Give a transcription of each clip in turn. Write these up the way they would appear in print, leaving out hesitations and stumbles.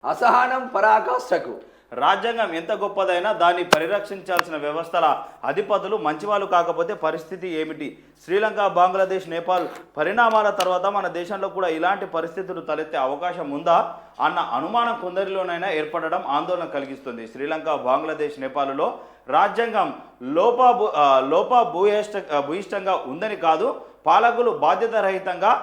అసహనం పరాకాష్ఠకు. రాజ్యాంగం ఎంత గొప్పదైనా దాన్ని పరిరక్షించాల్సిన వ్యవస్థల అధిపతులు మంచివాళ్ళు కాకపోతే పరిస్థితి ఏమిటి? శ్రీలంక, బంగ్లాదేశ్, నేపాల్ పరిణామాల తర్వాత మన దేశంలో కూడా ఇలాంటి పరిస్థితులు తలెత్తే అవకాశం ఉందా అన్న అనుమానం కొందరిలోనైనా ఏర్పడడం ఆందోళన కలిగిస్తుంది. శ్రీలంక, బంగ్లాదేశ్, నేపాల్లో రాజ్యాంగం భూయిష్టంగా ఉందని కాదు, పాలకులు బాధ్యతారహితంగా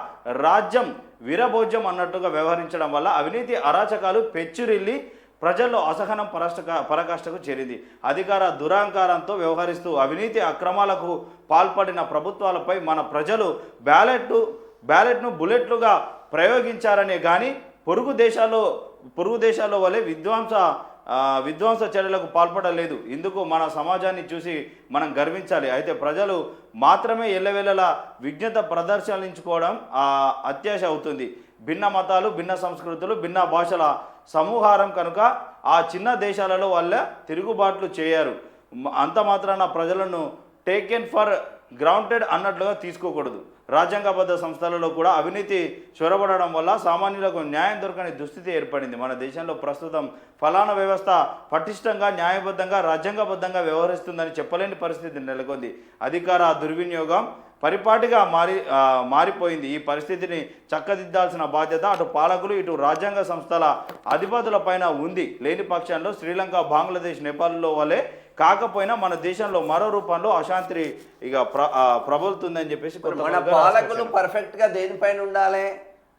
రాజ్యం వీరభోజ్యం అన్నట్టుగా వ్యవహరించడం వల్ల అవినీతి అరాచకాలు పెచ్చురిల్లి ప్రజల్లో అసహనం పరాకాష్ఠకు చేరింది. అధికార దురహంకారంతో వ్యవహరిస్తూ అవినీతి అక్రమాలకు పాల్పడిన ప్రభుత్వాలపై మన ప్రజలు బ్యాలెట్ను బుల్లెట్లుగా ప్రయోగించారనే కానీ పొరుగు దేశాల్లో వలె విధ్వంస చర్యలకు పాల్పడలేదు. ఇందుకు మన సమాజాన్ని చూసి మనం గర్వించాలి. అయితే ప్రజలు మాత్రమే ఎల్లవేళలా విజ్ఞత ప్రదర్శించుకోవడం అత్యాశ అవుతుంది. భిన్న మతాలు, భిన్న సంస్కృతులు, భిన్న భాషల సమూహారం కనుక ఆ చిన్న దేశాలలో వల్ల తిరుగుబాట్లు చేయరు. అంత మాత్రాన ప్రజలను టేకెన్ ఫర్ గ్రాంటెడ్ అన్నట్లుగా తీసుకోకూడదు. రాజ్యాంగబద్ధ సంస్థలలో కూడా అవినీతి చొరబడడం వల్ల సామాన్యులకు న్యాయం దొరకని దుస్థితి ఏర్పడింది. మన దేశంలో ప్రస్తుతం ఫలానా వ్యవస్థ పటిష్టంగా, న్యాయబద్ధంగా, రాజ్యాంగబద్ధంగా వ్యవహరిస్తుందని చెప్పలేని పరిస్థితి నెలకొంది. అధికార దుర్వినియోగం పరిపాటిగా మారిపోయింది. ఈ పరిస్థితిని చక్కదిద్దాల్సిన బాధ్యత అటు పాలకులు, ఇటు రాజ్యాంగ సంస్థల అధిపతులపైన ఉంది. లేని పక్షంలో శ్రీలంక, బంగ్లాదేశ్, నేపాల్లో వలె కాకపోయినా మన దేశంలో మరో రూపంలో అశాంతి ఇక ప్రబలుతుందని చెప్పేసి మన పాలకులు పర్ఫెక్ట్ గా దేనిపైన ఉండాలి,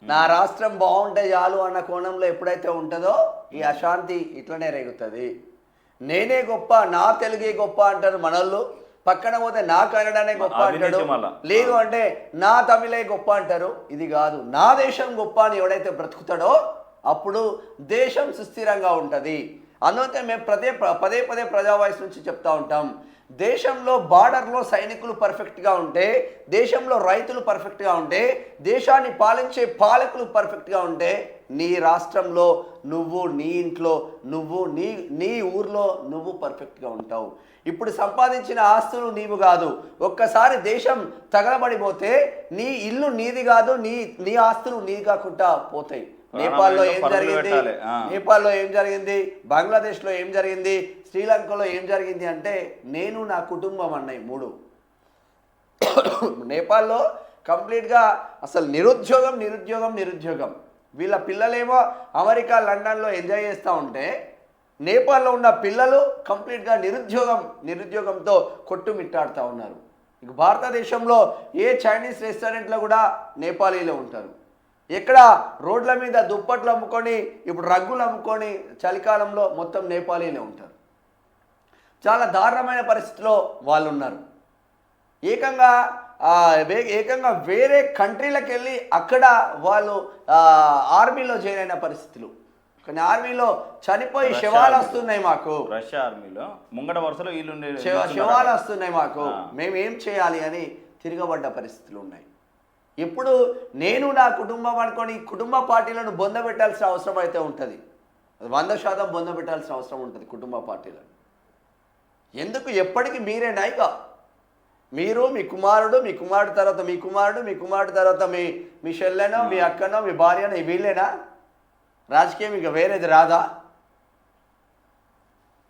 నా రాష్ట్రం బాగుంటే చాలు అన్న కోణంలో ఎప్పుడైతే ఉంటుందో ఈ అశాంతి ఇట్లనే రేగుతుంది. నేనే గొప్ప, నా తెలుగే గొప్ప అంటారు మనోళ్ళు. పక్కన పోతే నా కన్నడనే గొప్ప అంటాడు, లేదు అంటే నా తమిళే గొప్ప అంటారు. ఇది కాదు, నా దేశం గొప్ప అని ఎవడైతే బ్రతుకుతాడో అప్పుడు దేశం సుస్థిరంగా ఉంటుంది. అందుకే మేము పదే పదే ప్రజా వాయిస్ నుంచి చెప్తా ఉంటాం, దేశంలో బార్డర్లో సైనికులు పర్ఫెక్ట్గా ఉంటే, దేశంలో రైతులు పర్ఫెక్ట్గా ఉంటే, దేశాన్ని పాలించే పాలకులు పర్ఫెక్ట్గా ఉంటే, నీ రాష్ట్రంలో నువ్వు, నీ ఇంట్లో నువ్వు, నీ ఊర్లో నువ్వు పర్ఫెక్ట్గా ఉంటావు. ఇప్పుడు సంపాదించిన ఆస్తులు నీవు కాదు, ఒక్కసారి దేశం తగలబడిపోతే నీ ఇల్లు నీది కాదు, నీ ఆస్తులు నీది కాకుండా పోతాయి. నేపాల్లో ఏం జరిగింది, బంగ్లాదేశ్లో ఏం జరిగింది, శ్రీలంకలో ఏం జరిగింది అంటే నేను నా కుటుంబం అన్నాయి మూడు. నేపాల్లో కంప్లీట్గా అసలు నిరుద్యోగం. వీళ్ళ పిల్లలేమో అమెరికా, లండన్లో ఎంజాయ్ చేస్తూ ఉంటే నేపాల్లో ఉన్న పిల్లలు కంప్లీట్గా నిరుద్యోగంతో కొట్టుమిట్టాడుతూ ఉన్నారు. ఇక భారతదేశంలో ఏ చైనీస్ రెస్టారెంట్లో కూడా నేపాలీలో ఉంటారు. ఎక్కడ రోడ్ల మీద దుప్పట్లు అమ్ముకొని, ఇప్పుడు రగ్గులు అమ్ముకొని చలికాలంలో మొత్తం నేపాలీలో ఉంటారు. చాలా దారుణమైన పరిస్థితిలో వాళ్ళు ఉన్నారు. ఏకంగా వేరే కంట్రీలకు వెళ్ళి అక్కడ వాళ్ళు ఆర్మీలో జాయిన్ అయిన పరిస్థితులు. కానీ ఆర్మీలో చనిపోయి శవాలు వస్తున్నాయి మాకు. రష్యా ఆర్మీలో ముంగడ వరుసలో శవాలు వస్తున్నాయి మాకు, మేము ఏం చేయాలి అని తిరగబడ్డ పరిస్థితులు ఉన్నాయి. ఇప్పుడు నేను నా కుటుంబం అనుకొని కుటుంబ పార్టీలను బొందబెట్టాల్సిన అవసరం అయితే ఉంటుంది. 100% బొందబెట్టాల్సిన అవసరం ఉంటుంది కుటుంబ పార్టీలను. ఎందుకు ఎప్పటికీ మీరే నాయక, మీరు, మీ కుమారుడు తర్వాత మీ కుమారుడు తర్వాత మీ చెల్లెనో, మీ అక్కనో, మీ భార్యనో, వీళ్ళేనా రాజకీయం? ఇక వేరేది రాదా?